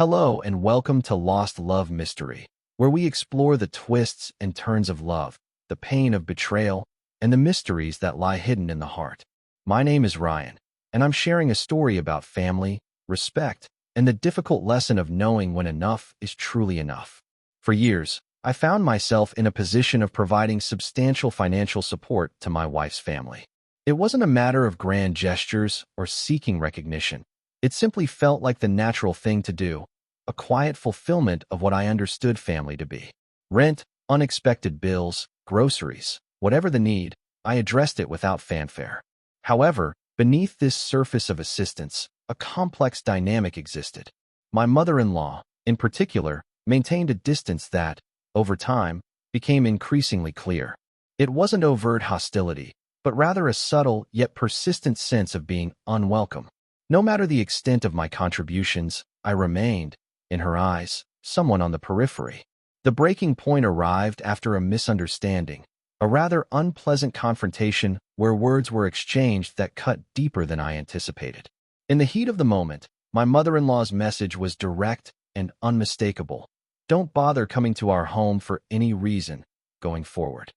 Hello and welcome to Lost Love Mystery, where we explore the twists and turns of love, the pain of betrayal, and the mysteries that lie hidden in the heart. My name is Ryan, and I'm sharing a story about family, respect, and the difficult lesson of knowing when enough is truly enough. For years, I found myself in a position of providing substantial financial support to my wife's family. It wasn't a matter of grand gestures or seeking recognition. It simply felt like the natural thing to do, a quiet fulfillment of what I understood family to be. Rent, unexpected bills, groceries, whatever the need, I addressed it without fanfare. However, beneath this surface of assistance, a complex dynamic existed. My mother-in-law, in particular, maintained a distance that, over time, became increasingly clear. It wasn't overt hostility, but rather a subtle yet persistent sense of being unwelcome. No matter the extent of my contributions, I remained, in her eyes, someone on the periphery. The breaking point arrived after a misunderstanding, a rather unpleasant confrontation where words were exchanged that cut deeper than I anticipated. In the heat of the moment, my mother-in-law's message was direct and unmistakable. "Don't bother coming to our home for any reason, going forward."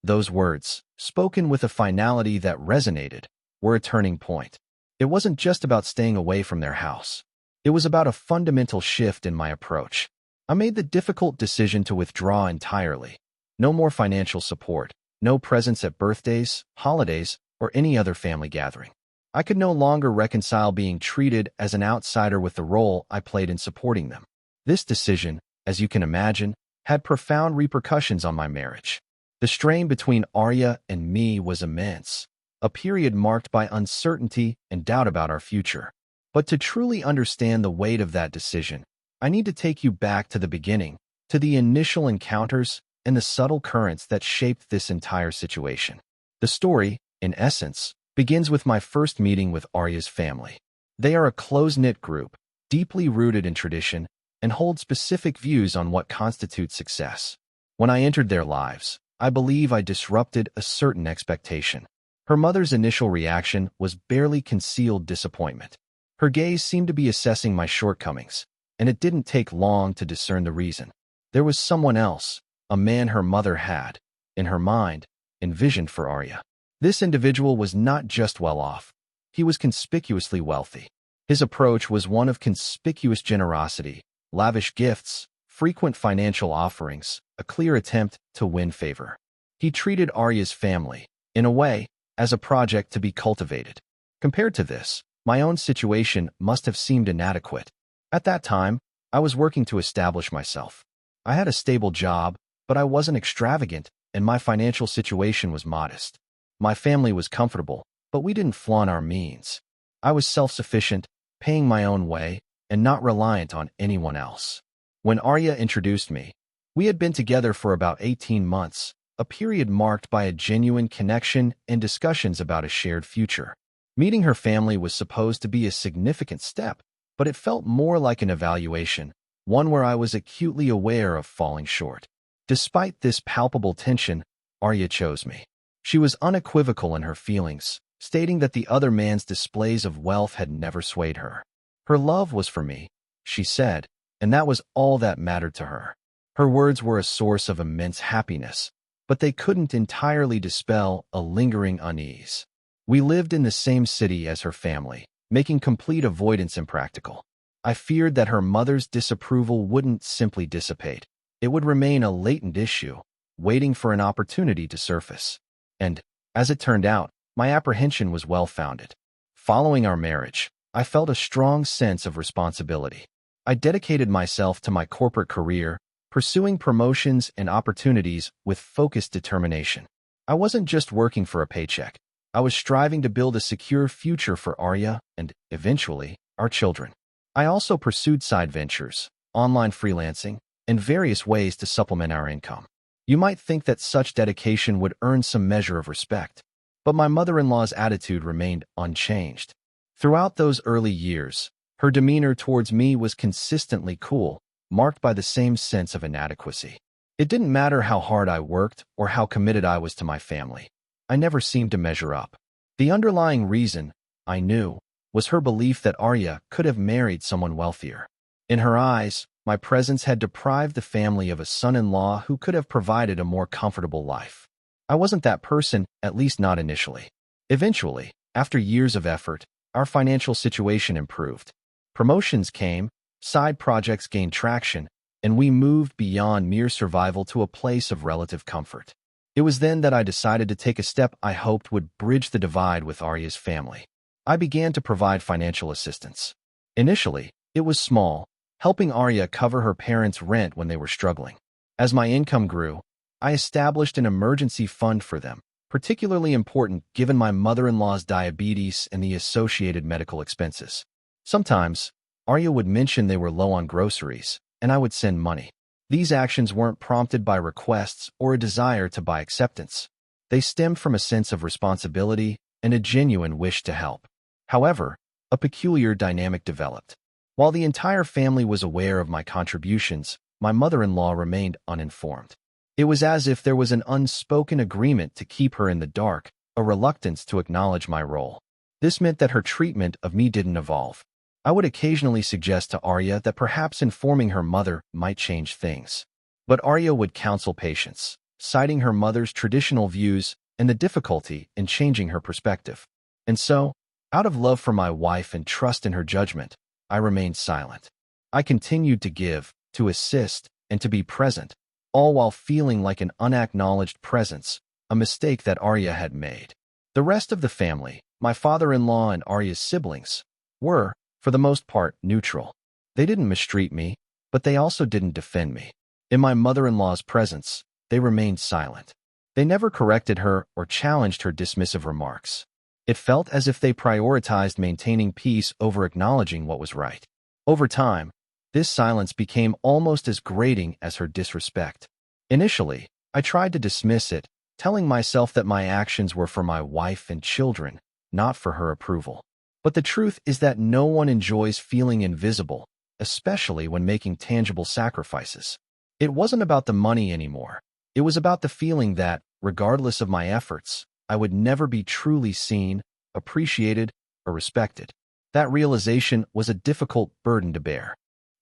Those words, spoken with a finality that resonated, were a turning point. It wasn't just about staying away from their house. It was about a fundamental shift in my approach. I made the difficult decision to withdraw entirely. No more financial support, no presents at birthdays, holidays, or any other family gathering. I could no longer reconcile being treated as an outsider with the role I played in supporting them. This decision, as you can imagine, had profound repercussions on my marriage. The strain between Arya and me was immense, a period marked by uncertainty and doubt about our future. But to truly understand the weight of that decision, I need to take you back to the beginning, to the initial encounters and the subtle currents that shaped this entire situation. The story, in essence, begins with my first meeting with Arya's family. They are a close-knit group, deeply rooted in tradition, and hold specific views on what constitutes success. When I entered their lives, I believe I disrupted a certain expectation. Her mother's initial reaction was barely concealed disappointment. Her gaze seemed to be assessing my shortcomings, and it didn't take long to discern the reason. There was someone else, a man her mother had, in her mind, envisioned for Arya. This individual was not just well-off. He was conspicuously wealthy. His approach was one of conspicuous generosity, lavish gifts, frequent financial offerings, a clear attempt to win favor. He treated Arya's family, in a way, as a project to be cultivated. Compared to this, my own situation must have seemed inadequate. At that time, I was working to establish myself. I had a stable job, but I wasn't extravagant, and my financial situation was modest. My family was comfortable, but we didn't flaunt our means. I was self-sufficient, paying my own way, and not reliant on anyone else. When Arya introduced me, we had been together for about 18 months, a period marked by a genuine connection and discussions about a shared future. Meeting her family was supposed to be a significant step, but it felt more like an evaluation, one where I was acutely aware of falling short. Despite this palpable tension, Arya chose me. She was unequivocal in her feelings, stating that the other man's displays of wealth had never swayed her. Her love was for me, she said, and that was all that mattered to her. Her words were a source of immense happiness, but they couldn't entirely dispel a lingering unease. We lived in the same city as her family, making complete avoidance impractical. I feared that her mother's disapproval wouldn't simply dissipate. It would remain a latent issue, waiting for an opportunity to surface. And, as it turned out, my apprehension was well-founded. Following our marriage, I felt a strong sense of responsibility. I dedicated myself to my corporate career, pursuing promotions and opportunities with focused determination. I wasn't just working for a paycheck. I was striving to build a secure future for Arya and, eventually, our children. I also pursued side ventures, online freelancing, and various ways to supplement our income. You might think that such dedication would earn some measure of respect, but my mother-in-law's attitude remained unchanged. Throughout those early years, her demeanor towards me was consistently cool, marked by the same sense of inadequacy. It didn't matter how hard I worked or how committed I was to my family. I never seemed to measure up. The underlying reason, I knew, was her belief that Arya could have married someone wealthier. In her eyes, my presence had deprived the family of a son-in-law who could have provided a more comfortable life. I wasn't that person, at least not initially. Eventually, after years of effort, our financial situation improved. Promotions came, side projects gained traction, and we moved beyond mere survival to a place of relative comfort. It was then that I decided to take a step I hoped would bridge the divide with Arya's family. I began to provide financial assistance. Initially, it was small, helping Arya cover her parents' rent when they were struggling. As my income grew, I established an emergency fund for them, particularly important given my mother-in-law's diabetes and the associated medical expenses. Sometimes, Arya would mention they were low on groceries, and I would send money. These actions weren't prompted by requests or a desire to buy acceptance. They stemmed from a sense of responsibility and a genuine wish to help. However, a peculiar dynamic developed. While the entire family was aware of my contributions, my mother-in-law remained uninformed. It was as if there was an unspoken agreement to keep her in the dark, a reluctance to acknowledge my role. This meant that her treatment of me didn't evolve. I would occasionally suggest to Arya that perhaps informing her mother might change things. But Arya would counsel patience, citing her mother's traditional views and the difficulty in changing her perspective. And so, out of love for my wife and trust in her judgment, I remained silent. I continued to give, to assist, and to be present, all while feeling like an unacknowledged presence, a mistake that Arya had made. The rest of the family, my father-in-law and Arya's siblings, were, for the most part, neutral. They didn't mistreat me, but they also didn't defend me. In my mother-in-law's presence, they remained silent. They never corrected her or challenged her dismissive remarks. It felt as if they prioritized maintaining peace over acknowledging what was right. Over time, this silence became almost as grating as her disrespect. Initially, I tried to dismiss it, telling myself that my actions were for my wife and children, not for her approval. But the truth is that no one enjoys feeling invisible, especially when making tangible sacrifices. It wasn't about the money anymore. It was about the feeling that, regardless of my efforts, I would never be truly seen, appreciated, or respected. That realization was a difficult burden to bear.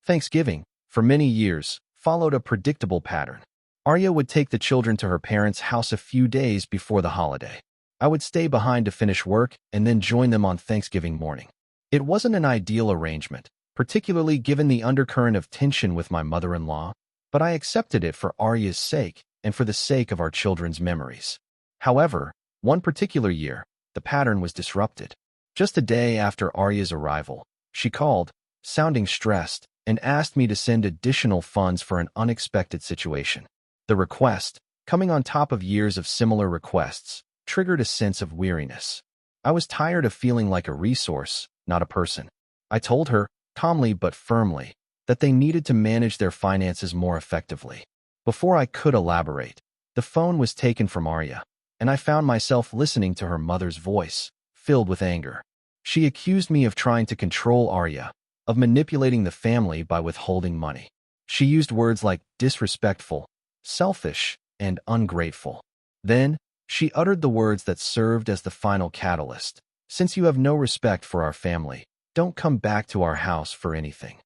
Thanksgiving, for many years, followed a predictable pattern. Arya would take the children to her parents' house a few days before the holiday. I would stay behind to finish work and then join them on Thanksgiving morning. It wasn't an ideal arrangement, particularly given the undercurrent of tension with my mother-in-law, but I accepted it for Arya's sake and for the sake of our children's memories. However, one particular year, the pattern was disrupted. Just a day after Arya's arrival, she called, sounding stressed, and asked me to send additional funds for an unexpected situation. The request, coming on top of years of similar requests, triggered a sense of weariness. I was tired of feeling like a resource, not a person. I told her, calmly but firmly, that they needed to manage their finances more effectively. Before I could elaborate, the phone was taken from Arya, and I found myself listening to her mother's voice, filled with anger. She accused me of trying to control Arya, of manipulating the family by withholding money. She used words like disrespectful, selfish, and ungrateful. Then, she uttered the words that served as the final catalyst. Since you have no respect for our family, don't come back to our house for anything.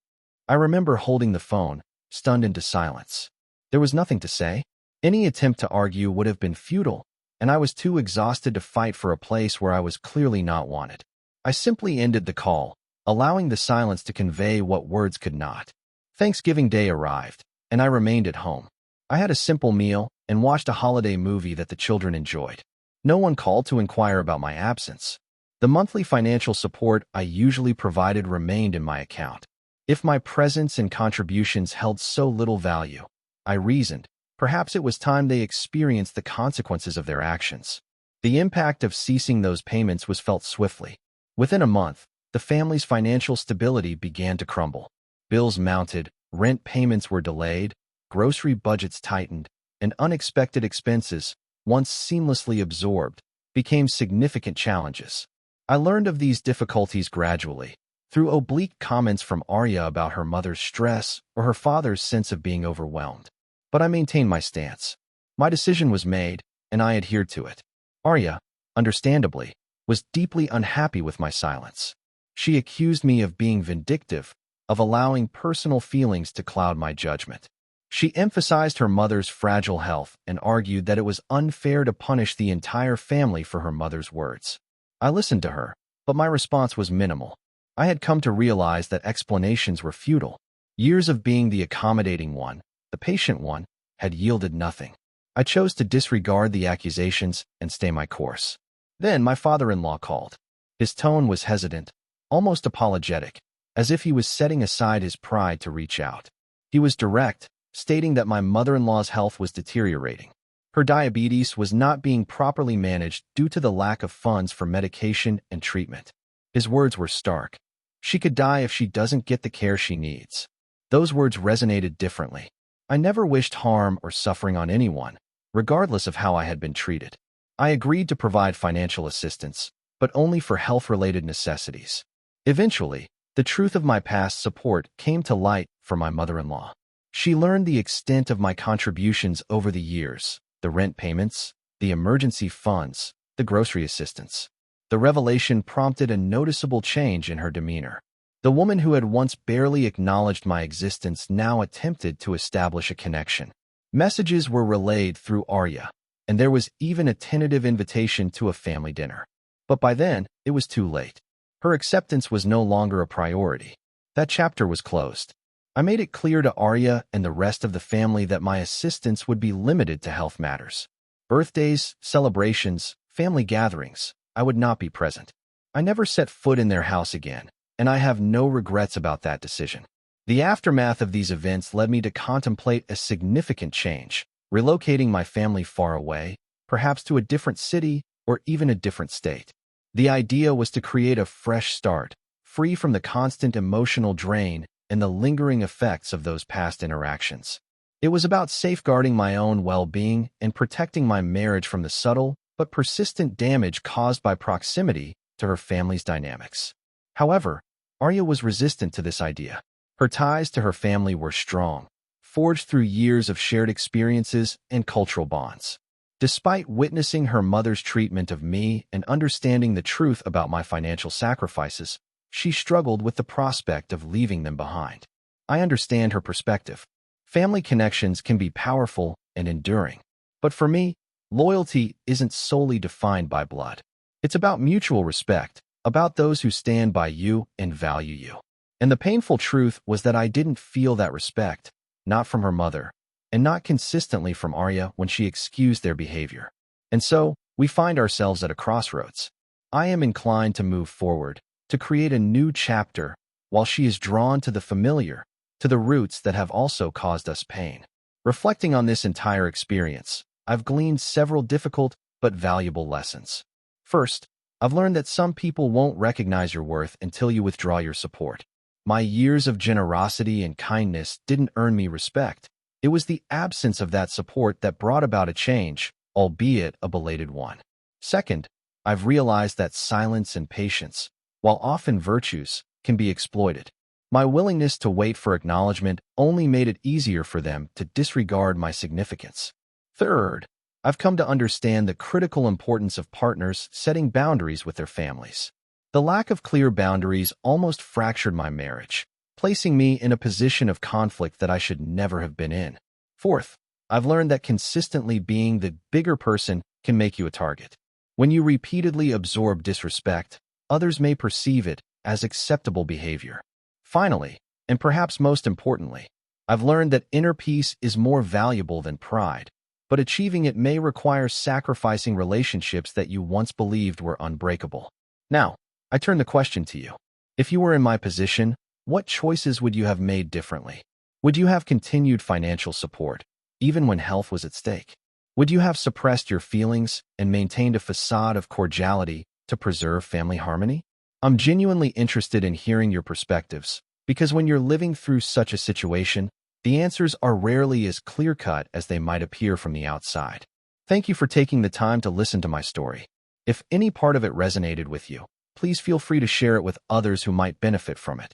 I remember holding the phone, stunned into silence. There was nothing to say. Any attempt to argue would have been futile, and I was too exhausted to fight for a place where I was clearly not wanted. I simply ended the call, allowing the silence to convey what words could not. Thanksgiving Day arrived, and I remained at home. I had a simple meal and watched a holiday movie that the children enjoyed. No one called to inquire about my absence. The monthly financial support I usually provided remained in my account. If my presence and contributions held so little value, I reasoned, perhaps it was time they experienced the consequences of their actions. The impact of ceasing those payments was felt swiftly. Within a month, the family's financial stability began to crumble. Bills mounted, rent payments were delayed, grocery budgets tightened, and unexpected expenses, once seamlessly absorbed, became significant challenges. I learned of these difficulties gradually, through oblique comments from Arya about her mother's stress or her father's sense of being overwhelmed. But I maintained my stance. My decision was made, and I adhered to it. Arya, understandably, was deeply unhappy with my silence. She accused me of being vindictive, of allowing personal feelings to cloud my judgment. She emphasized her mother's fragile health and argued that it was unfair to punish the entire family for her mother's words. I listened to her, but my response was minimal. I had come to realize that explanations were futile. Years of being the accommodating one, the patient one, had yielded nothing. I chose to disregard the accusations and stay my course. Then my father-in-law called. His tone was hesitant, almost apologetic, as if he was setting aside his pride to reach out. He was direct, stating that my mother-in-law's health was deteriorating. Her diabetes was not being properly managed due to the lack of funds for medication and treatment. His words were stark. She could die if she doesn't get the care she needs. Those words resonated differently. I never wished harm or suffering on anyone, regardless of how I had been treated. I agreed to provide financial assistance, but only for health-related necessities. Eventually, the truth of my past support came to light for my mother-in-law. She learned the extent of my contributions over the years, the rent payments, the emergency funds, the grocery assistance. The revelation prompted a noticeable change in her demeanor. The woman who had once barely acknowledged my existence now attempted to establish a connection. Messages were relayed through Arya, and there was even a tentative invitation to a family dinner. But by then, it was too late. Her acceptance was no longer a priority. That chapter was closed. I made it clear to Arya and the rest of the family that my assistance would be limited to health matters. Birthdays, celebrations, family gatherings, I would not be present. I never set foot in their house again, and I have no regrets about that decision. The aftermath of these events led me to contemplate a significant change, relocating my family far away, perhaps to a different city or even a different state. The idea was to create a fresh start, free from the constant emotional drain and the lingering effects of those past interactions. It was about safeguarding my own well-being and protecting my marriage from the subtle but persistent damage caused by proximity to her family's dynamics. However, Arya was resistant to this idea. Her ties to her family were strong, forged through years of shared experiences and cultural bonds. Despite witnessing her mother's treatment of me and understanding the truth about my financial sacrifices, she struggled with the prospect of leaving them behind. I understand her perspective. Family connections can be powerful and enduring. But for me, loyalty isn't solely defined by blood. It's about mutual respect, about those who stand by you and value you. And the painful truth was that I didn't feel that respect, not from her mother, and not consistently from Arya when she excused their behavior. And so, we find ourselves at a crossroads. I am inclined to move forward, to create a new chapter, while she is drawn to the familiar, to the roots that have also caused us pain. Reflecting on this entire experience, I've gleaned several difficult but valuable lessons. First, I've learned that some people won't recognize your worth until you withdraw your support. My years of generosity and kindness didn't earn me respect. It was the absence of that support that brought about a change, albeit a belated one. Second, I've realized that silence and patience, while often virtues, can be exploited. My willingness to wait for acknowledgement only made it easier for them to disregard my significance. Third, I've come to understand the critical importance of partners setting boundaries with their families. The lack of clear boundaries almost fractured my marriage, placing me in a position of conflict that I should never have been in. Fourth, I've learned that consistently being the bigger person can make you a target. When you repeatedly absorb disrespect, others may perceive it as acceptable behavior. Finally, and perhaps most importantly, I've learned that inner peace is more valuable than pride, but achieving it may require sacrificing relationships that you once believed were unbreakable. Now, I turn the question to you. If you were in my position, what choices would you have made differently? Would you have continued financial support, even when health was at stake? Would you have suppressed your feelings and maintained a facade of cordiality to preserve family harmony? I'm genuinely interested in hearing your perspectives, because when you're living through such a situation, the answers are rarely as clear-cut as they might appear from the outside. Thank you for taking the time to listen to my story. If any part of it resonated with you, please feel free to share it with others who might benefit from it.